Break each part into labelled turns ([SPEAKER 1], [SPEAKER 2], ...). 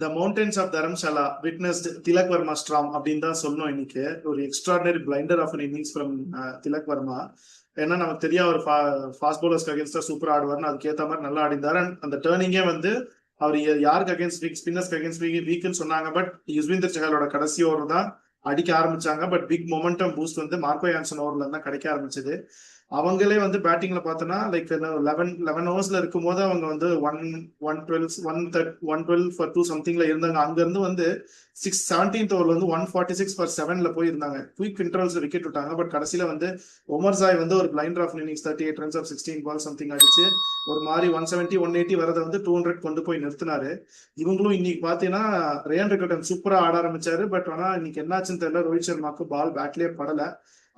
[SPEAKER 1] The mountains of Dharamshala witnessed Tilak Varma storm அப்படின்னு தான் சொல்லணும். இன்னைக்கு ஒரு extraordinary blinder of an innings from Tilak Varma. ஏன்னா நமக்கு தெரியும் அவர் ஃபாஸ்ட் பவுலர்ஸ்க்கு அகேன்ஸ்டா சூப்பரா ஆடுவார்னு, அதுக்கேற்ற மாதிரி நல்லா ஆடிந்தார். அண்ட் அந்த டேர்னிங்கே வந்து அவர் யாருக்கு அகேன்ஸ்ட் வீக், ஸ்பின்னர்ஸ்க்கு அகேன்ஸ்ட் வீக்னு சொன்னாங்க. பட் யுஸ்வேந்தர் சஹலோட கடைசி ஓவர் தான் அடிக்க ஆரம்பிச்சாங்க. பட் பிக் மொமெண்டம் பூஸ்ட் வந்து மார்க்கோ யான்சன் ஓவர்ல தான் கிடைக்க ஆரம்பிச்சது. அவங்களே வந்து பேட்டிங்ல பார்த்தோன்னா லைக் 11 ஓவர்ஸ்ல இருக்கும் போது அவங்க வந்து 112 ஃபார் 2 சம்திங்ல இருந்தாங்க. அங்க இருந்து வந்து 17th ஓவர்ல வந்து 146 ஃபார் 7ல போய் இருந்தாங்க. குயிக் இன்டர்வல்ஸ் விக்கெட் விட்டாங்க. பட் கடைசியில வந்து ஒமர் ஜாய் வந்து ஒரு blinder of innings 38 runs of 16 ball something அடிச்சு ஒரு மாதிரி 170 180 வரதை வந்து 200 கொண்டு போய் நிறுத்தினாரு. இவங்களும் இன்னைக்கு பாத்தீங்கன்னா ரேன் ரிக்கர்டன் சூப்பரா ஆட ஆரம்பிச்சாரு. பட் ஆனா இன்னைக்கு என்னாச்சுன்னு தெரியல, ரோஹித் சர்மாக்கு பால் பேட்லயே படல,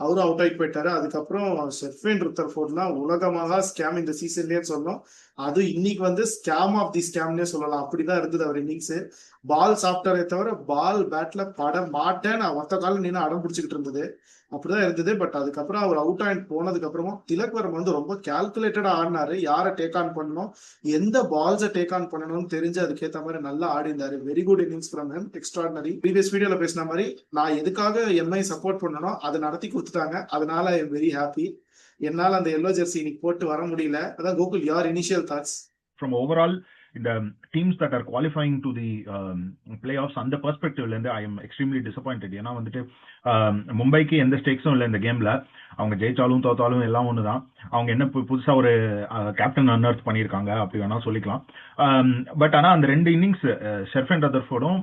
[SPEAKER 1] அவரும் அவுட் ஆகி போயிட்டாரு. அதுக்கப்புறம் ஷெர்ஃபேன் ருத்தர்ஃபோர்ட்லாம் உலகமாக ஸ்கேம் இந்த சீசன்லயே சொல்லணும். அது இன்னைக்கு வந்து ஸ்கேம் ஆஃப் தி ஸ்கேம்னே சொல்லலாம். அப்படிதான் இருந்தது அவர் இன்னிங்ஸ். பால் சாப்பிட்டாரே தவிர பால் பேட்ல பட மாட்டேன் நான் ஒத்த காலம் நின்று அடம் பிடிச்சிக்கிட்டு இருந்தது, அப்படிதான் இருந்தது. பட் அதுக்கப்புறம் அவர் அவுட் ஆயிட்டு போனதுக்கு அப்புறமும் திலக் வர்மா வந்து ரொம்ப கால்குலேட்டடா ஆடினாரு. யாரை டேக் ஆன் பண்ணணும், எந்த பால்ஸை டேக் ஆன் பண்ணணும்னு தெரிஞ்சு அதுக்கேற்ற மாதிரி நல்லா ஆடி இருந்தாரு. Very good innings from him, extraordinary. Previous வீடியோல பேசின மாதிரி நான் எதுக்காக எம்ஐ சப்போர்ட் பண்ணணும் அதை நடத்தி கொடுத்துட்டாங்க. அதனால ஐ எம் வெரி ஹாப்பி. என்னால அந்த எல்லோ ஜெர்சி இன்னைக்கு போட்டு வர முடியல. அதான் கோகுல், யார் இனிஷியல் தாட்ஸ்
[SPEAKER 2] ஃப்ரம் ஓவரால் இந்த teams that are qualifying to the playoffs அந்த பெர்ஸ்பெக்டிவ்ல இருந்து ஐ எம் எக்ஸ்ட்ரீம்லி டிசப்பாயிண்டட். ஏன்னா வந்துட்டு மும்பைக்கு எந்த ஸ்டேக்ஸும் இல்லை இந்த கேம்ல. அவங்க ஜெயிச்சாலும் தோத்தாலும் எல்லாம் ஒண்ணுதான். அவங்க என்ன புதுசா ஒரு கேப்டன் அன்அர்த் பண்ணியிருக்காங்க அப்படி வேணா சொல்லிக்கலாம். பட் ஆனா அந்த ரெண்டு இன்னிங்ஸ் ஷெர்ஃபேன் ரதர்ஃபோர்டும்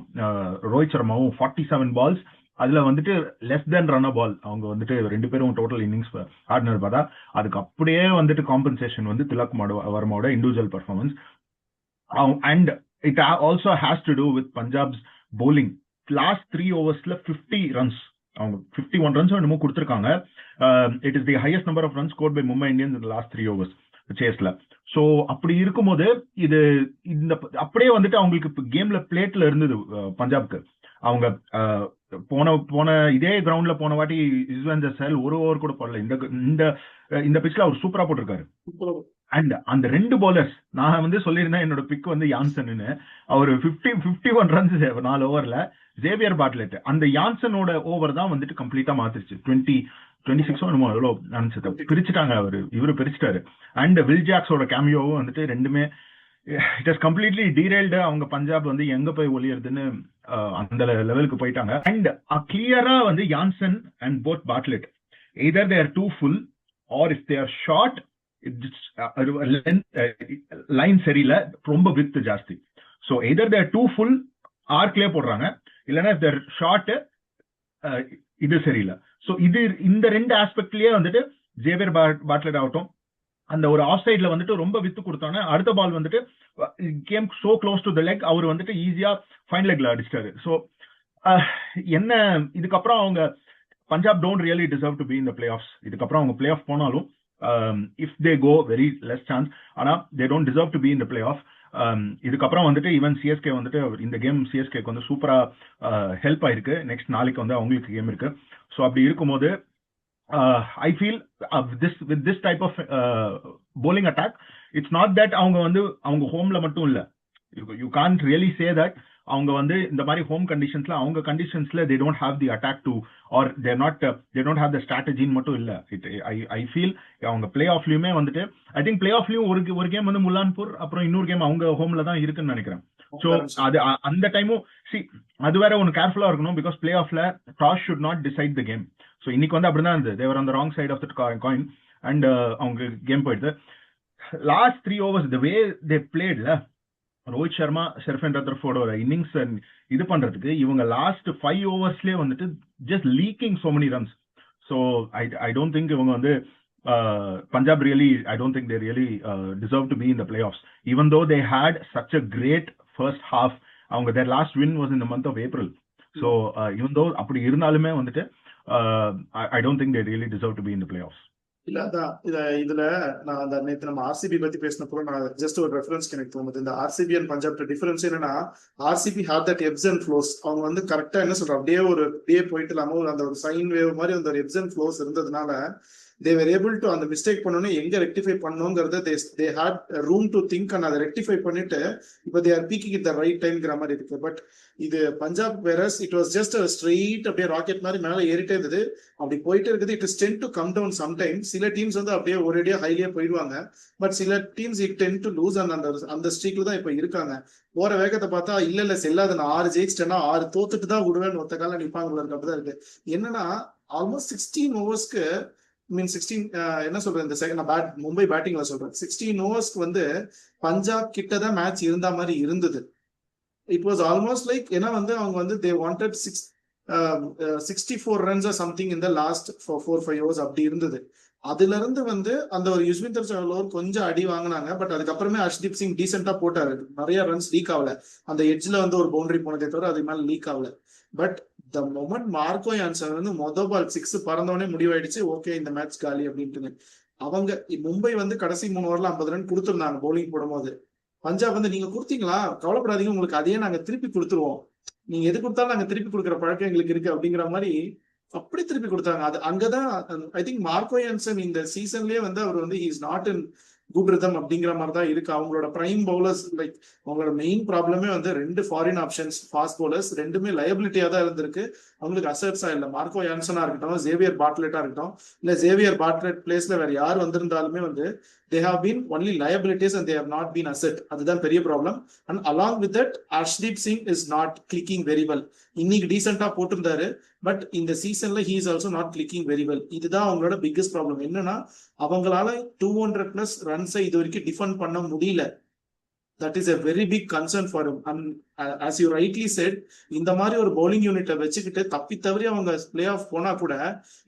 [SPEAKER 2] ரோஹித் சர்மாவும் 47 பால்ஸ், அதுல வந்துட்டு லெஸ் தென் ரன் அ பால் அவங்க வந்துட்டு ரெண்டு பேரும் டோட்டல் இன்னிங்ஸ் ஆடினது பார்த்தா அதுக்கு அப்படியே வந்துட்டு காம்பன்சேஷன் வந்து திலக் வர்மாவோட individual performance. And it also has to do with Punjab's bowling. Last 3 overs-ல 50 runs, அவங்க 51 runs என்னமோ கொடுத்திருக்காங்க. It is the highest number of runs scored by Mumbai Indians in the last 3 overs சேஸ்ல. So அப்படி இருக்கும்போது இது இந்த அப்படியே வந்துட்டு அவங்களுக்கு கேம்ல பிளேட்ல இருந்தது பஞ்சாப்க்கு. அவங்க போன இதே கிரவுண்ட்ல போன வாட்டி யுஸ்வேந்தர் சஹல் ஒரு ஓவர் கூட போடல. இந்த பிச்ல அவர் சூப்பரா போட்டிருக்காரு. அண்ட் அந்த ரெண்டு பவுலர்ஸ் நான் வந்து சொல்லியிருந்தேன் என்னோட பிக் வந்து யான்சன். அவர் 51 ரன்ஸ் 4 ஓவர்ல. ஜேவியர் பாட்லெட் அந்த யான்சனோட ஓவர் தான் வந்துட்டு கம்ப்ளீட்டா மாத்திருச்சு. 26 எவ்வளோ ரன்ஸ் பிரிச்சுட்டாங்க, இவரு பிரிச்சுட்டாரு. அண்ட் வில் ஜாக்ஸோட கேமியோவும் வந்துட்டு ரெண்டுமே இட் ஹஸ் கம்ப்ளீட்லி டீரெயில்டு. அவங்க பஞ்சாப் வந்து எங்க போய் ஒளியறதுன்னு அந்த லெவலுக்கு போயிட்டாங்க. அண்ட் கிளியரா வந்து Jansen and both பாட்லெட் either they are too full or if they are short, line சரியில்லை, ரொம்ப வித் ஜாஸ்தி. ஸோ எதர் தேர் டூ ஃபுல் ஆர்க்லயே போடுறாங்க, இல்லைன்னா தேர் ஷார்ட் இது சரியில்லை. ஸோ இந்த ரெண்டு ஆஸ்பெக்ட்லயே வந்துட்டு ஜேவியர் பாட்லெட் ஆகட்டும் அந்த ஒரு ஆஃப் சைட்ல வந்துட்டு ரொம்ப வித்து கொடுத்தானே, அடுத்த பால் வந்துட்டு game so close to the leg, அவர் வந்துட்டு ஈஸியா ஃபைன் லெக்ல அடிச்சிட்டாரு. ஸோ என்ன இதுக்கப்புறம் அவங்க Punjab don't really deserve to be in the play offs. இதுக்கப்புறம் அவங்க பிளே ஆஃப் போனாலும் if they go very less chance, ஆனா they don't deserve to be in the playoff. இதுக்கப்புறம் வந்துட்டு ஈவன் சிஎஸ்கே வந்துட்டு இந்த கேம் சிஎஸ்கேக்கு வந்து சூப்பரா ஹெல்ப் ஆயிருக்கு. நெக்ஸ்ட் நாளைக்கு வந்து அவங்களுக்கு கேம் இருக்கு. ஸோ அப்படி இருக்கும்போது I feel with this type of bowling attack, it's not that அவங்க வந்து அவங்க ஹோம்ல மட்டும் இல்ல, you can't really say that அவங்க வந்து இந்த மாதிரி ஹோம் கண்டிஷன்ஸ்ல அவங்க கண்டிஷன்ஸ்ல they don't have the attack to or they don't have the strategy மட்டும் இல்ல. I feel அவங்க பிளே ஆஃப்லயுமே வந்துட்டு ஐ திங்க் பிளே ஆஃப்லயும் ஒரு கேம் வந்து முல்லான்பூர், அப்புறம் இன்னொரு கேம் அவங்க ஹோம்ல தான் இருக்குன்னு நினைக்கிறேன். ஸோ அது அந்த டைமும் அது வேற ஒன்று கேர்ஃபுல்லா இருக்கணும். பிகாஸ் பிளே ஆஃப்ல toss should not decide the game. So இன்னைக்கு வந்து அப்படிதான் இருந்தது. They were on the wrong side of the coin and அவங்க கேம் போயிடுது. Last 3 overs the way they பிளேட்ல ரோஹித் சர்மா ஷெர்ஃபேன் ரதர்ஃபோர்டோட இன்னிங்ஸ் இது பண்றதுக்கு இவங்க லாஸ்ட் 5 ஓவர்ஸ்லயே வந்துட்டு just leaking so many runs. So I don't think இவங்க வந்து Punjab really I don't think they really deserve to be in the play of even though they had such a great first half. அவங்க their last win was in the month of April. So even though அப்படி இருந்தாலுமே வந்துட்டு I don't think they really deserve to be in the playoffs.
[SPEAKER 1] இல்ல அதான் இதுல நான் அந்த நேற்று நம்ம ஆர்சிபி பத்தி பேசினப்போ நான் ஜஸ்ட் ஒரு ரெஃபரன்ஸ் எனக்கு தோணுது. இந்த ஆர்சிபி அண்ட் பஞ்சாப் டிஃபரன்ஸ் என்னன்னா, RCB have that ebbs and flows. அவங்க வந்து கரெக்டா என்ன சொல்றோம், அப்படியே போயிட்டு இல்லாம அந்த ஒரு சைன் வேவ் மாதிரி அந்த ஒரு எப்ஸ் அண்ட் ஃப்ளோஸ் இருந்ததுனால தே வேர் ஏபிள் டு அந்த மிஸ்டேக் பண்ணோன்னே எங்க ரெக்டிஃபை பண்ணணுங்கிறத they had room to think and அதை ரெக்டிஃபை பண்ணிட்டு இப்போ they are peaking it the right டைம்ங்கிற மாதிரி இருக்கு. பட் இது Punjab whereas it was just straight அப்படியே ராக்கெட் மாதிரி மேலே ஏறிட்டே இருந்தது. அப்படி போயிட்டே இருக்குது. It is tend to come down sometime. சில டீம்ஸ் வந்து அப்படியே ஒரேடியா ஹைலியா போயிடுவாங்க. பட் சில teams it tend to lose அந்த ஸ்ட்ரீக்ல தான் இப்போ இருக்காங்க. போற வேகத்தை பார்த்தா இல்ல செல்லாத, நான் 6 ஜெயிச்சிட்டேன்னா 6 தோத்துட்டு தான் விடுவேன் ஒத்த காலம் நிப்பாங்க அப்படிதான் இருக்கு. என்னன்னா ஆல்மோஸ்ட் 16 ஓவர்ஸ்க்கு மீன் 16 என்ன சொல்றேன் இந்த செகண்ட் மும்பை பேட்டிங்ல சொல்றேன் 16 ஓவர்ஸ்க்கு வந்து பஞ்சாப் கிட்ட தான் மேட்ச் இருந்த மாதிரி இருந்தது. இட் வாஸ் ஆல்மோஸ்ட் லைக் ஏன்னா வந்து அவங்க வந்து they wanted 64 runs or something இந்த லாஸ்ட் 4-5 ஓவர்ஸ் அப்படி இருந்தது. அதுல இருந்து வந்து அந்த ஒரு யுஸ்வேந்தர் சஹல் கொஞ்சம் அடி வாங்கினாங்க. பட் அதுக்கப்புறமே ஹர்ஷ்தீப் சிங் டீசென்டா போட்டாரு. நிறைய ரன்ஸ் லீக் ஆகல. அந்த எட்ஜ்ல வந்து ஒரு பவுண்டரி போனதே தவிர அது மேல லீக் ஆகல. But the moment Marco Jansen வந்து பால் 6 பறந்தவனே முடிவாயிடுச்சு. ஓகே இந்த மேட்ச் காலி அப்படின்ட்டு. அவங்க மும்பை வந்து கடைசி 3 ஓவர்ல 50 ரன் கொடுத்துருந்தாங்க பவுலிங் போடும்போது. பஞ்சாப் வந்து நீங்க கொடுத்தீங்களா, கவலைப்படாதீங்க, உங்களுக்கு அதையே நாங்க திருப்பி கொடுத்துருவோம், நீங்க எது கொடுத்தாலும் நாங்க திருப்பி கொடுக்குற பழக்கம் எங்களுக்கு இருக்கு அப்படிங்கிற மாதிரி அப்படி திருப்பி கொடுத்தாங்க. அது அங்கதான் ஐ திங்க் மார்க்கோ யான்சன் இந்த சீசன்லயே வந்து அவர் வந்து is not in good rhythm அப்படிங்கிற மாதிரி தான் இருக்கு. அவங்களோட பிரைம் பவுலர்ஸ் லைக் அவங்களோட மெயின் ப்ராப்ளமே வந்து 2 ஃபாரின் ஆப்ஷன்ஸ் ஃபாஸ்ட் பவுலர்ஸ் ரெண்டுமே லயபிலிட்டியா தான் இருந்திருக்கு. அவங்களுக்கு அசர்ட்ஸா இல்ல. மார்க்கோ யான்சனா இருக்கட்டும், ஜேவியர் பார்ட்லெட்டா இருக்கட்டும், இல்ல ஜேவியர் பார்ட்லெட் பிளேஸ்ல வேற யார் வந்திருந்தாலுமே வந்து they have been only liabilities and they have not been asset. அதுதான் பெரிய problem. and along with that Arshdeep Singh is not clicking very well. இன்னைக்கு டீசென்ட்டா போட்டிருந்தாரு. பட் இந்த சீசன்ல he is also not clicking very well. இதுதான் அவங்களோட biggest problem. என்னன்னா அவங்களால 200+ ரன்ஸை இது வரைக்கும் டிஃபெண்ட் பண்ண முடியல. that is a very big concern for him. and as you rightly said, இந்த மாதிரி ஒரு bowling யூனிட்டை வச்சுக்கிட்டு தப்பி தவறி அவங்க பிளே ஆஃப் போனா கூட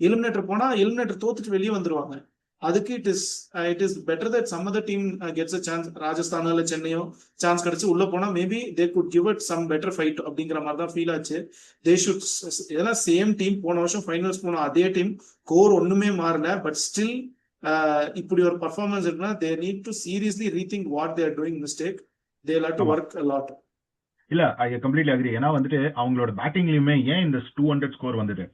[SPEAKER 1] எலிமினேட்டர் தோத்துட்டு வெளியே வந்துருவாங்க. அதுக்கு it is better that some other team gets a chance. ராஜஸ்தானோ இல்ல சென்னையோ சான்ஸ் கிடைச்சு உள்ள போனா maybe they could give it some better fight அப்படிங்கிற மாதிரி தான் ஃபீல் ஆச்சு. தே ஷுட் ஏன்னா சேம் டீம் போன வருஷம் ஃபைனல்ஸ் போனோம், அதே டீம், கோர் ஒண்ணுமே மாறல. பட் ஸ்டில் இப்படி ஒரு பர்ஃபார்மன்ஸ் இருக்குன்னா they need to seriously rethink what they are doing mistake. They have to work a lot.
[SPEAKER 2] இல்ல ஐ கம்ப்ளீட்லி அக்ரி. ஏன்னா வந்துட்டு அவங்களோட பேட்டிங்லயுமே ஏன் இந்த 200 ஸ்கோர் வந்துட்டு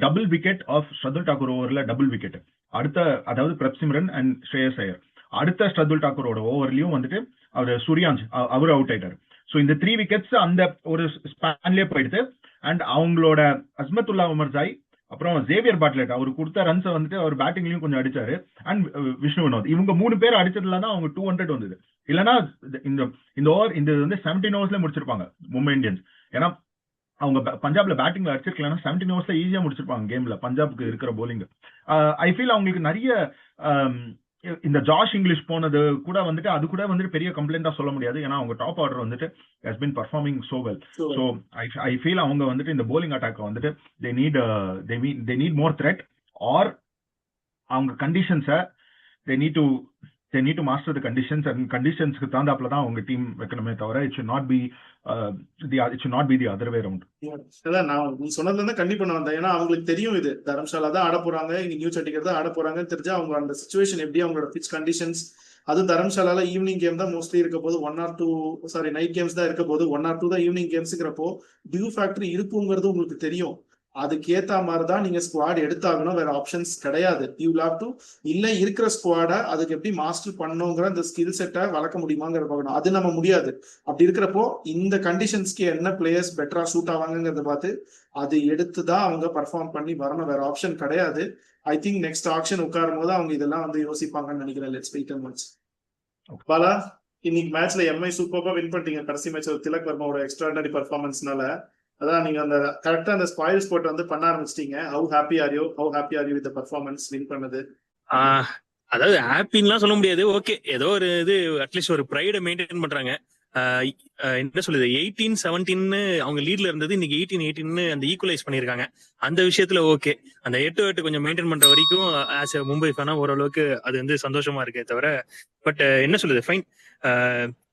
[SPEAKER 2] double wicket of Shardul Thakur ஓவர்ல டபுள் விக்கெட், அடுத்த அதாவது பிரப் சிம்ரன் அண்ட் ஸ்ரேயஸ் ஐயர், அடுத்த ஷர்துல் டாக்கூரோட ஓவர்லயும் வந்துட்டு அவர் சூர்யாஞ்ச் அவர் அவுட் ஆயிட்டாரு. ஸோ இந்த 3 விக்கெட்ஸ் அந்த ஒரு ஸ்பேன்லயே போயிடுது. அண்ட் அவங்களோட அஸ்மத்துல்லா உமர்ஜாய் அப்புறம் ஜேவியர் பார்ட்லெட் அவர் கொடுத்த ரன்ஸை வந்துட்டு அவர் பேட்டிங்லயும் கொஞ்சம் அடிச்சாரு. அண்ட் விஷ்ணு வினோத் இவங்க 3 பேர் அடிச்சதுல தான் அவங்க 200 வந்தது. இல்லைன்னா இந்த ஓவர் இந்த வந்து 17 ஓவர்ஸ்ல முடிச்சிருப்பாங்க மும்பை இந்தியன்ஸ். ஏன்னா அவங்க பஞ்சாப்ல பேட்டிங்ல அடிச்சிருக்கலாம் 17 ஓவர்ஸ்ல ஈஸியா முடிச்சிருப்பாங்க கேம்ல பஞ்சாப்க்கு இருக்கிற போலிங். ஐ ஃபீல் அவங்களுக்கு நிறைய இந்த ஜாஷ் இங்கிலீஷ் போனது கூட வந்துட்டு அது கூட வந்துட்டு பெரிய கம்ப்ளைண்டா சொல்ல முடியாது. ஏன்னா அவங்க டாப் ஆர்டர் வந்துட்டு has been performing so well. So I feel அவங்க வந்துட்டு இந்த போலிங் அட்டாக் வந்துட்டு they need more threat or அவங்க கண்டிஷன்ஸை they need to master the conditions and கண்டிஷன்ஸ்க்கு தகுந்தாப்புல தான் அவங்க டீம் வைக்கணுமே தவிர it should not be the other way around.
[SPEAKER 1] அதான் நான் நீ சொன்னதுல தான் கண்டிப்பா நான் வந்தேன். ஏன்னா அவங்களுக்கு தெரியும் இது தரம்சாலா தான் ஆட போறாங்க, இங்க நியூ சண்டிகர் தான் ஆட போறாங்கன்னு தெரிஞ்சா அவங்க அந்த சிச்சுவேஷன் எப்படி அவங்களோட பிச் கண்டிஷன்ஸ், அது தரம்சாலால ஈவினிங் கேம் தான் மோஸ்ட்லி இருக்க போது, நைட் கேம்ஸ் தான் இருக்க போது, 1 or 2 தான் ஈவினிங் கேம்ஸ்ங்கிறப்போ டியூ ஃபேக்டரி இருக்குங்கிறது உங்களுக்கு தெரியும். அதுக்கேத்த மாதிரிதான் நீங்க ஸ்குவாட் எடுத்தாகணும், வேற ஆப்ஷன்ஸ் கிடையாது. யூ ஹேவ் டு இல்ல இருக்கிற ஸ்குவாடை அதுக்கு எப்படி மாஸ்டர் பண்ணுங்கிற அந்த ஸ்கில் செட்டை வளர்க்க முடியுமாங்கிற பார்க்கணும். அது நம்ம முடியாது. அப்படி இருக்கிறப்போ இந்த கண்டிஷன்ஸ்க்கு என்ன பிளேயர்ஸ் பெட்டரா சூட் ஆவாங்கிறத பார்த்து அது எடுத்துதான் அவங்க பர்ஃபார்ம் பண்ணி வரணும், வேற ஆப்ஷன் கிடையாது. ஐ திங்க் நெக்ஸ்ட் ஆக்ஷன் உட்காரும் போது அவங்க இதெல்லாம் வந்து யோசிப்பாங்கன்னு நினைக்கிறேன். Let's wait and watch. Bala, இன்னைக்கு மேட்ச்ல எம்ஐ சூப்பரா வின் பண்ணிட்டீங்க. கடைசி மேட்ச் திலக் வர்மாவோட எக்ஸ்ட்ராடனரி பர்ஃபார்மன்ஸ்னால அதான் நீங்க அந்த கரெக்டா அந்த ஸ்பாயில் ஸ்பாட் வந்து பண்ண ஆரம்பிச்சிட்டீங்க. How happy are you with the performance win பண்ணது?
[SPEAKER 3] அதாவது ஹாப்பின்லாம் சொல்ல முடியாது. ஓகே, ஏதோ ஒரு இது அட்லீஸ்ட் ஒரு ப்ரைட மெயின்டைன் பண்றாங்க. என்ன சொல்லுது 18-17 அவங்க லீட்ல இருந்தது, இன்னைக்கு 18-18 அந்த ஈக்குவலைஸ் பண்ணிருக்காங்க. அந்த விஷயத்துல ஓகே, அந்த 8-8 கொஞ்சம் மெயின்டைன் பண்ற வரைக்கும் ஆஸ் எ மும்பை ஃபேனா ஓரளவுக்கு அது வந்து சந்தோஷமா இருக்கே தவிர, பட் என்ன சொல்லுது ஃபைன்.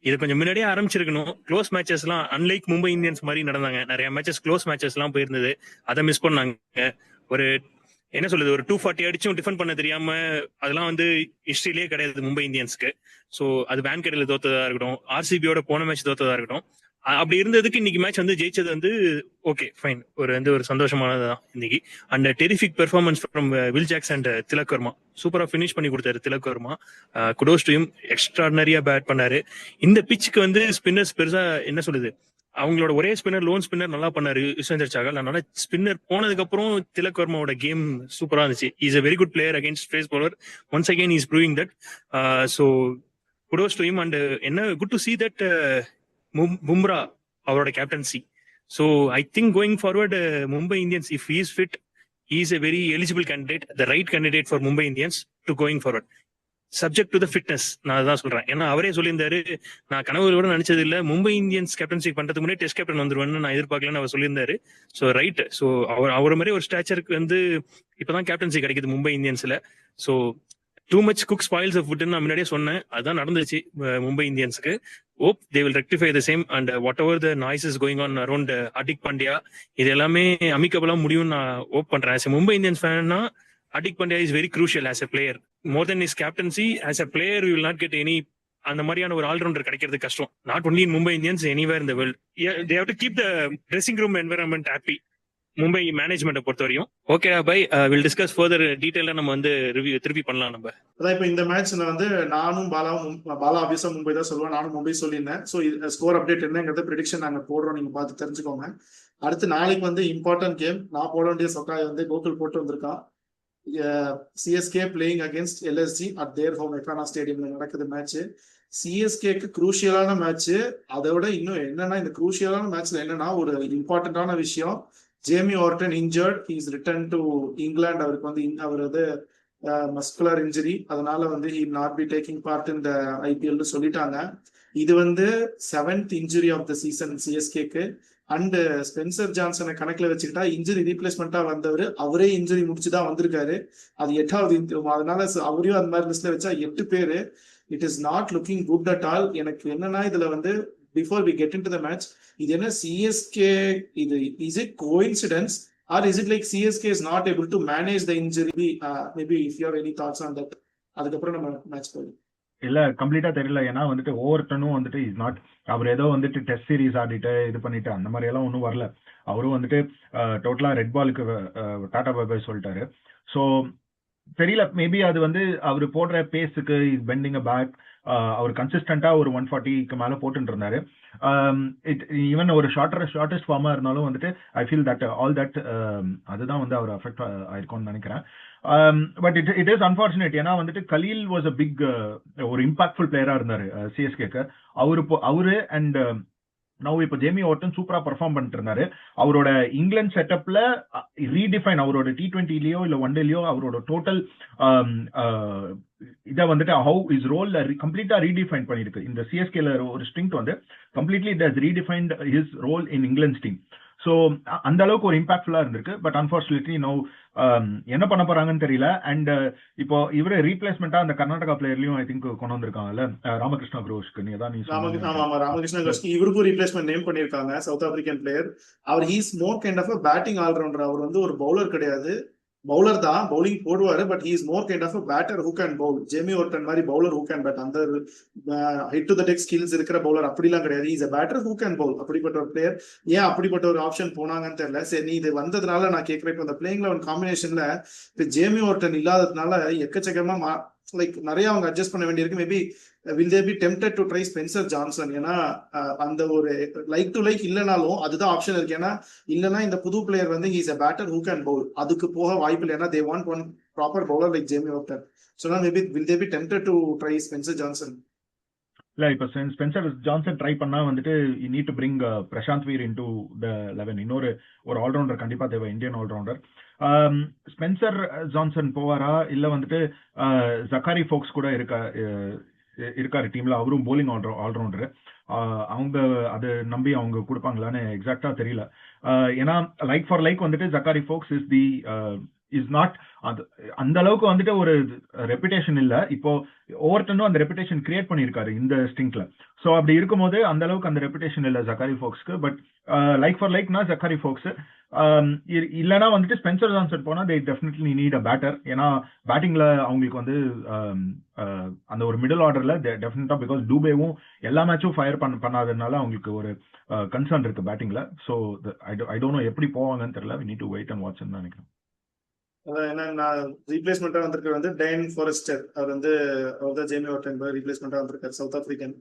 [SPEAKER 3] இது கொஞ்சம் முன்னாடியே ஆரம்பிச்சிருக்கணும். க்ளோஸ் மேட்சஸ் எல்லாம் அன்லைக் மும்பை இந்தியன்ஸ் மாதிரி நடந்தாங்க. நிறைய மேட்சஸ் க்ளோஸ் மேட்சஸ் எல்லாம் போயிருந்தது, அதை மிஸ் பண்ணாங்க. ஒரு என்ன சொல்லுது ஒரு 240 அடிச்சும் டிஃபெண்ட் பண்ண தெரியாம அதெல்லாம் வந்து ஹிஸ்டரியிலேயே கிடையாது மும்பை இந்தியன்ஸ்க்கு. ஸோ அது வான்கடேல தோத்ததா இருக்கட்டும், ஆர்சிபியோட போன மேட்ச் தோத்ததா இருக்கட்டும், அப்படி இருந்ததுக்கு இன்னைக்கு மேட்ச் வந்து ஜெயிச்சது வந்து ஓகே ஃபைன், ஒரு சந்தோஷமானதுதான் இன்னைக்கு. And terrific performance from Will Jacks and Tilak Varma. சூப்பரா ஃபினிஷ் பண்ணி கொடுத்தாரு Tilak Varma. Kudos to him, எக்ஸ்ட்ராடனரியா பேட் பண்ணாரு. இந்த பிச்சுக்கு வந்து ஸ்பின்னர்ஸ் பெருசா என்ன சொல்லுது, அவங்களோட ஒரே ஸ்பின்னர் லோன் ஸ்பின்னர் நல்லா பண்ணாரு யுஸ்வேந்தர் சாகல். அதனால ஸ்பின்னர் போனதுக்கு அப்புறம் திலக் வர்மாவோட கேம் சூப்பரா இருந்துச்சு. Is a very good player against pace bowler. Once again is proving that. So kudos to him. And என்ன good to see that Bumrah அவரோட captaincy. So I think going forward Mumbai Indians, if he is fit, he is a very eligible candidate, the right candidate for Mumbai Indians to going forward. Subject to the fitness, நான் அதான் சொல்றேன். ஏன்னா அவரே சொல்லியிருந்தாரு, நான் கனவுகளோட நினைச்சது இல்ல, மும்பை இந்தியன்ஸ் கேப்டன்சி பண்றதுக்கு முன்னாடி டெஸ்ட் கேப்டன் வந்துருவேன்னு நான் எதிர்பார்க்கலன்னு அவர் சொல்லியிருந்தாரு. So right. ஸோ அவர் மாதிரி ஒரு ஸ்டாச்சருக்கு வந்து இப்பதான் கேப்டன்சி கிடைக்குது மும்பை இந்தியன்ஸ்ல. So too much cook spoils of ஃபுட்னு நான் முன்னாடியே சொன்னேன். அதுதான் நடந்துச்சு மும்பை இந்தியன்ஸுக்கு. Hope they will rectify the same. And whatever the noise is going on around Hardik Pandya, இது எல்லாமே அமிக்கபிளா முடியும்னு நான் ஹோப் பண்றேன். ஆஸ் எ மும்பை இந்தியன்ஸ் ஃபேன்னா Hardik Pandya is very crucial as a player. More than is captaincy, as a player you will not get any அந்த மாதிரியான ஒரு ஆல்ரவுண்டர் கிடைக்கிறது கஷ்டம். Not only in Mumbai Indians, anywhere in the world. They have to keep the dressing room environment happy, Mumbai மேனேஜ்மெண்ட்டை பொறுத்த வரையும். Okay bye, will discuss further டீடைலா நம்ம வந்து திருப்பி பண்ணலாம் நம்ம.
[SPEAKER 1] அதான் இப்போ இந்த மேட்ச்ல வந்து நானும் பாலா ஆபியஸா மும்பை தான் சொல்லுவேன், நானும் மும்பை சொல்லியிருந்தேன். ஸோ ஸ்கோர் அப்டேட் என்னங்கிறத ப்ரெடிக்ஷன் நாங்கள் போடுறோம், நீங்க பார்த்து தெரிஞ்சுக்கோங்க. அடுத்து நாளைக்கு வந்து இம்பார்ட்டன்ட் கேம். நான் போட வேண்டிய சொக்காய் வந்து கோகுல் போட்டு வந்திருக்கான். CSK playing against LSG at their home Ekana ஸ்டேடியம்ல நடக்குது மேட்ச். சிஎஸ்கேக்கு குரூஷியலான மேட்ச். அதை விட இன்னும் என்னன்னா, இந்த குரூஷியலான மேட்ச்ல என்னன்னா ஒரு இம்பார்ட்டன்டான விஷயம், Jamie Overton injured, he is return to England. அவருக்கு வந்து அவர் வந்து மஸ்குலர் இன்ஜுரி, அதனால வந்து he not be taking part in the IPL சொல்லிட்டாங்க. இது வந்து 7th injury of the season சிஎஸ்கேக்கு. அண்ட் ஸ்பென்சர் ஜான்சனை கணக்குல வச்சுக்கிட்டா இன்ஜுரி ரீப்ளேஸ்மெண்டா வந்தவர், அவரே இன்ஜுரி முடிச்சுதான் வந்திருக்காரு. அது 8வது. அதனால அவரையும் அந்த மாதிரி லிஸ்ட்ல வச்சா 8 பேரு. It is not looking good at all. எனக்கு என்னன்னா இதுல வந்து before we get into the match, இது என்ன சிஎஸ்கே, இது is it coincidence or is it like CSK is not able to manage the injury? Maybe if you have any thoughts on that. அதுக்கப்புறம் நம்ம match போயிடும்.
[SPEAKER 2] இல்ல கம்ப்ளீட்டா தெரியல. ஏன்னா வந்துட்டு ஒவ்வொருத்தனும் வந்துட்டு இஸ் நாட், அவர் ஏதோ வந்துட்டு டெஸ்ட் சீரிஸ் ஆடிட்டு இது பண்ணிட்டு அந்த மாதிரி எல்லாம் ஒன்றும் வரல. அவரும் வந்துட்டு டோட்டலா ரெட் பாலுக்கு டாடா பை பை சொல்லிட்டாரு. ஸோ தெரியல, மேபி அது வந்து அவர் போடுற பேஸுக்கு இஸ் பெண்டிங் அ பேக். அவர் கன்சிஸ்டண்டா ஒரு 140க்கு மேல போட்டுட்டு இருந்தாரு. ஈவன் ஒரு ஷார்டஸ்ட் ஃபார்மா இருந்தாலும் வந்துட்டு I feel that all that அதுதான் வந்து அவர் அஃபெக்ட் ஆயிருக்கும்னு நினைக்கிறேன். But it is unfortunate. ஏன்னா வந்துட்டு கலீல் வாஸ் அ பிக் ஒரு இம்பாக்ட்ஃபுல் பிளேயரா இருந்தாரு சிஎஸ்கேக்கு. அவரு அண்ட் நவ் இப்போ ஜேமி ஆர்டன் சூப்பரா பெர்ஃபார்ம் பண்ணிட்டு இருந்தாரு. அவரோட இங்கிலாந்து செட்டப்ல ரீடிஃபைன், அவரோட T20லயோ இல்ல ஒன்டேலயோ அவரோட டோட்டல் இதை வந்துட்டு how is role completely redefine பண்ணிருக்கு. இந்த சிஎஸ்கேல ஒரு ஸ்ட்ரிங்க் வந்து completely it has redefined his role in England team. So அந்த அளவுக்கு ஒரு இம்பாக்ட்ஃபுல்லா இருந்திருக்கு. பட் அன்பார்ச்சுனேட்லி நோ என்ன பண்ண போறாங்கன்னு தெரியல. அண்ட் இப்போ இவரு ரீப்ளேஸ்மெண்டா அந்த கர்நாடகா பிளேயர்லயும் ஐ திங்க் கொண்டு வந்திருக்காங்கல்ல, ராமகிருஷ்ணா குரோஷ்க்கு. நீ தான்
[SPEAKER 1] ராமகிருஷ்ணா குரோஷ்க்கு இவருக்கும் ரீப்ளேஸ்மெண்ட் நேம் பண்ணிருக்காங்க, சவுத் ஆப்பிரிக்கன் பிளேயர். அவர் he's more kind of batting allrounder. அவர் வந்து ஒரு பவுலர் கிடையாது, பவுலர் தான், பவுலிங் போடுவாரு. But he is more kind of batter who can bowl. Jamie Overton மாதிரி பவுலர் ஹூ கேன் பேட், அந்த hit to the deck skills இருக்கிற பவுலர் அப்படிலாம் கிடையாது. Is a batter who can bowl. அப்படிப்பட்ட ஒரு பிளேயர் ஏன் அப்படிப்பட்ட ஒரு ஆப்ஷன் போனாங்கன்னு தெரியல. சரி, நீ இது வந்ததுனால நான் கேட்கிறேன், இப்போ அந்த பிளேயிங் லெவன் காம்பினேஷன்ல இப்போ ஜேமி ஆர்டன் இல்லாததுனால எக்கச்சக்கமா லைக் நிறைய அவங்க அட்ஜஸ்ட் பண்ண வேண்டியிருக்கு. Maybe will they be tempted to try Spencer Johnson? ஏன்னா அந்த ஒரு லைக் டு லைக் இல்லைனாலும் அதுதான் ஆப்ஷன் இருக்கு. ஏன்னா இல்லைன்னா இந்த புது பிளேயர் வந்து he's a batter who can bowl, அதுக்கு போக வாய்ப்பு இல்லை. ஏன்னா they want one proper bowler like Jamie Overton. So maybe will they be tempted to try Spencer Johnson?
[SPEAKER 2] இல்ல, இப்ப ஸ்பென்சர் ஜான்சன் ட்ரை பண்ணா வந்துட்டு you need to bring Prashant Veer into the 11. இன்னொரு ஆல்ரவுண்டர் கண்டிப்பா தேவை, இந்தியன் ஆல்ரவுண்டர். ஸ்பென்சர் ஜான்சன் போவாரா இல்ல வந்துட்டு ஜக்காரி ஃபோக்ஸ் கூட இருக்காரு டீம்ல, அவரும் போலிங் ஆல்ரவுண்டர். அவங்க அதை நம்பி அவங்க கொடுப்பாங்களான்னு எக்ஸாக்டா தெரியல. ஏன்னா லைக் ஃபார் லைக் வந்துட்டு ஜக்காரி ஃபோக்ஸ் இஸ் தி இஸ் நாட் அந்த அளவுக்கு வந்துட்டு ஒரு ரெப்புடேஷன் இல்ல. இப்போ ஓவர்டனும் அந்த ரெப்புடேஷன் கிரியேட் பண்ணியிருக்காரு இந்த ஸ்டிங்க்ல. ஸோ அப்படி இருக்கும்போது அந்த அளவுக்கு அந்த ரெப்புடேஷன் இல்ல ஜக்காரி ஃபோக்ஸ்க்கு. பட் லைக் ஃபார் லைக்னா ஜக்காரி ஃபோக்ஸ் இல்லைன்னா வந்துட்டு ஸ்பென்சர் ஜான்சன் போனா they definitely need a batter. ஏன்னா பேட்டிங்ல அவங்களுக்கு வந்து அந்த ஒரு மிடில் ஆர்டர்ல டெஃபினட்டா பிகாஸ் டூபேவும் எல்லா மேட்சும் ஃபயர் பண்ணாததுனால அவங்களுக்கு ஒரு கன்சர்ன் இருக்கு பேட்டிங்ல. ஸோ ஐ டோன்ட் நோ எப்படி போவாங்கன்னு தெரியல. We need to wait and வாட்ச்னு நினைக்கிறேன்.
[SPEAKER 1] நான் ரீப்ளேஸ்மெண்டா வந்திருக்க வந்து டைன் ஃபாரஸ்டர். அவர் வந்து ஜேமி வார்டன் ரீப்ளேஸ்மெண்டா வந்திருக்காரு, சவுத் ஆப்பிரிக்கன்.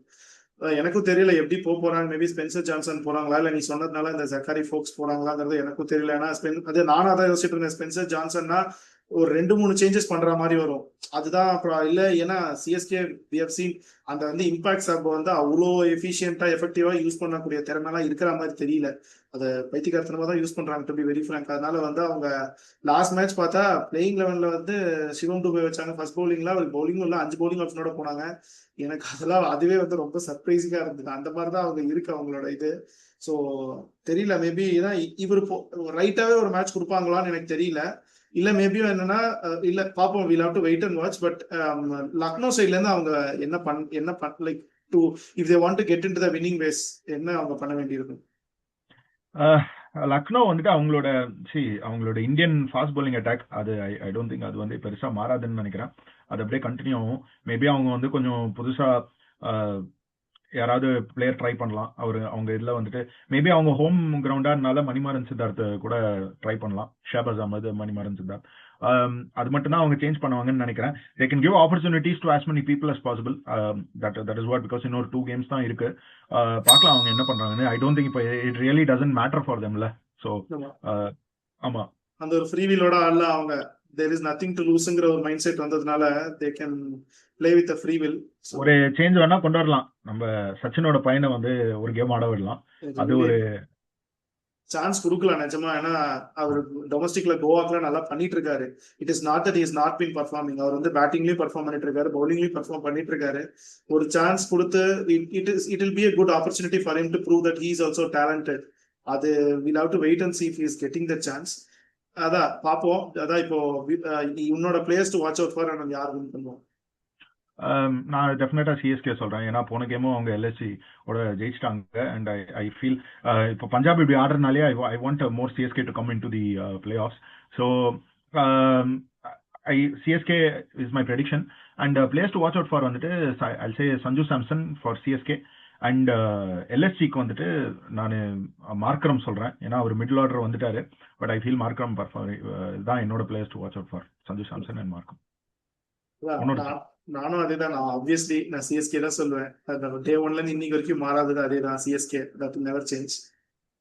[SPEAKER 1] எனக்கும் தெரியல எப்படி போறாங்க. மேபி ஸ்பென்சர் ஜான்சன் போறாங்களா இல்ல நீ சொன்னதுனால இந்த ஜக்காரி ஃபோக்ஸ் போறாங்களாங்கிறது எனக்கும் தெரியல. ஏன்னா அது நானும் அதான் யோசிச்சுட்டு இருந்தேன். ஸ்பென்சர் ஜான்சன்னா ஒரு 2-3 சேஞ்சஸ் பண்ற மாதிரி வரும். அதுதான் அப்புறம் இல்ல. ஏன்னா சிஎஸ்கே அந்த வந்து இம்பாக்ட் சப் வந்து அவ்வளோ எஃபிஷியன்டா எஃபெக்டிவா யூஸ் பண்ணக்கூடிய திறமெல்லாம் இருக்கிற மாதிரி தெரியல. அதை பைத்தியக்காரத்தனமா தான் யூஸ் பண்றாங்க, டு பி வெரி ஃபிராங்க். அதனால வந்து அவங்க லாஸ்ட் மேட்ச் பார்த்தா பிளேயிங் லெவன்ல வந்து சிவம் டூபே வச்சாங்க ஃபர்ஸ்ட் பவுலிங்ல. அவர் பவுலிங்கும் இல்லை, 5 பவுலிங் ஆப்ஷனோட போனாங்க. எனக்கு அதெல்லாம் அதுவே வந்து ரொம்ப சர்ப்ரைசிங்கா இருந்தது. அந்த மாதிரி தான் அவங்க இருக்கு அவங்களோட இது. ஸோ தெரியல, மேபி ஏன்னா இவர் ரைட்டாவே ஒரு மேட்ச் கொடுப்பாங்களான்னு எனக்கு தெரியல. இல்ல மேபி என்னன்னா இல்ல பாப்போம், will have to wait and watch. But Lucknow சைட்ல இருந்து அவங்க என்ன like to if they want to get into the winning ways என்ன அவங்க பண்ண வேண்டியிருக்கும்.
[SPEAKER 2] லக்னோ வந்துட்டு அவங்களோட இந்தியன் ஃபாஸ்ட் பவுலிங் அட்டாக் அது ஐ டோன்ட் திங்க் அது வந்து பெருசா மாறாதுன்னு நினைக்கிறேன். அது அப்படியே கண்டினியூ ஆகும். மேபி அவங்க வந்து கொஞ்சம் புதுசா யாராவது பிளேயர் ட்ரை பண்ணலாம். அவங்க இதுல வந்துட்டு மேபி அவங்க ஹோம் கிரவுண்டானால மணிமாறன் சித்தார்த் கூட ட்ரை பண்ணலாம். ஷாபாஸ் அஹமது, மணிமாறன் சித்தார்த், அது மட்டும் தான் அவங்க சேஞ்ச் பண்ணுவாங்கன்னு நினைக்கிறேன். They can give opportunities to as many people as possible. that is what, because இன்னொரு 2 games தான் இருக்கு. பார்க்கலாம் அவங்க என்ன பண்றாங்கன்னு. ஐ டோன்ட் திங்க் இப்போ it really doesn't matter for தெம்ல. ஸோ ஆமா,
[SPEAKER 1] அந்த ஒரு ஃப்ரீ வீலோட ஆள்ல அவங்க there is nothing to looseங்கிற ஒரு மைண்ட் செட் வந்ததுனால they can play with a free will.
[SPEAKER 2] ஒரு சேஞ்ச் வேணா கொண்டு வரலாம். நம்ம சச்சினோட பையனை வந்து ஒரு கேம் ஆட விடலாம். அது ஒரு
[SPEAKER 1] சான்ஸ் கொடுக்கலாம் நிஜமா. ஏன்னா அவர் டொமஸ்டிக்ல கோவாக்குல நல்லா பண்ணிட்டு இருக்காரு. It is not that is not been performing. அவர் வந்து பேட்டிங்லயும் பர்ஃபார்ம் பண்ணிட்டு இருக்காரு, பவுலிங்லயும் பர்ஃபார்ம் பண்ணிட்டு இருக்காரு. ஒரு சான்ஸ் கொடுத்து it will be a good opportunity for him to prove that he is also talented. அது we'll have to wait and see if he is getting the chance. அதான் பாப்போம். அதான் இப்போ உன்னோட players to watch out for and யார் win பண்ணுவோம்.
[SPEAKER 2] நான் டெஃபினட்டா சிஎஸ்கே சொல்றேன். ஏன்னா போன கேமும் அவங்க எல்எஸ்சி ஓட ஜெயிச்சிட்டாங்க. அண்ட் ஐ ஃபீல் இப்போ பஞ்சாப் இப்படி ஆடுறதுனாலே I want more CSK to come in to the play offs. So CSK is my prediction. And players to watch out for வந்துட்டு I say Sanju Samson for CSK. And எல்எஸ்சிக்கு வந்துட்டு நான் Markram சொல்றேன். ஏன்னா அவர் மிடில் ஆர்டர் வந்துட்டாரு. பட் ஐ ஃபீல் மார்க்கரம் தான் என்னோட players to watch out for, Sanju Samson and Markram.
[SPEAKER 1] நானும் அதேதான். நான் ஆப்வியஸ்லி நான் சிஎஸ்கே தான் சொல்லுவேன். டே ஒன்ல இருந்து இன்னைக்கு வரைக்கும் மாறாதது அதேதான், CSK. That will never change.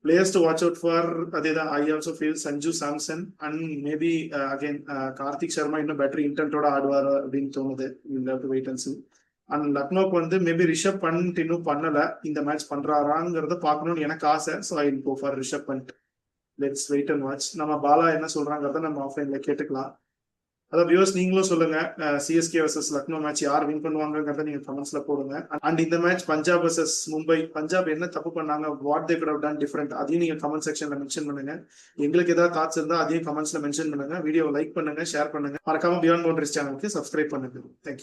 [SPEAKER 1] Players to watch out for அதேதான். I also feel Sanju Samson and maybe again Kartik Sharma இன்னும் பெட்டர் இன்டென்ட்டோட ஆடுவார் அப்படின்னு தோணுது. Will have to wait and see. And லக்னோக்கு வந்து மேபி ரிஷப் பண்ட் இன்னும் பண்ணல. இந்த மேட்ச் பண்றாராங்கிறத பார்க்கணும்னு எனக்கு ஆசை. So I will go for Rishabh Pant. Let's wait and watch. நம்ம பாலா என்ன சொல்றாங்கிறத நம்ம ஆஃப்லைன்ல கேட்டுக்கலாம். அதான் வியூவர்ஸ் நீங்களும் சொல்லுங்க, சிஎஸ்கே வர்சஸ் லக்னோ மேட்ச் யார் வின் பண்ணுவாங்கிறத நீங்க கமெண்ட்ஸ்ல போடுங்க. அண்ட் இந்த மேட்ச் பஞ்சாப் வர்சஸ் மும்பை, பஞ்சாப் என்ன தப்பு பண்ணாங்க, what they could have done different, அதையும் நீங்க கமெண்ட் செக்ஷன்ல மென்ஷன் பண்ணுங்க. எங்களுக்கு ஏதாவது தாட்ஸ் இருந்தா அதையும் கமெண்ட்ஸ்ல மென்ஷன் பண்ணுங்க. வீடியோ லைக் பண்ணுங்க, ஷேர் பண்ணுங்க. மறக்காம பியாண்ட் பவுண்டரிஸ் சேனலுக்கு சப்ஸ்கிரைப் பண்ணுங்க. தேங்க்யூ.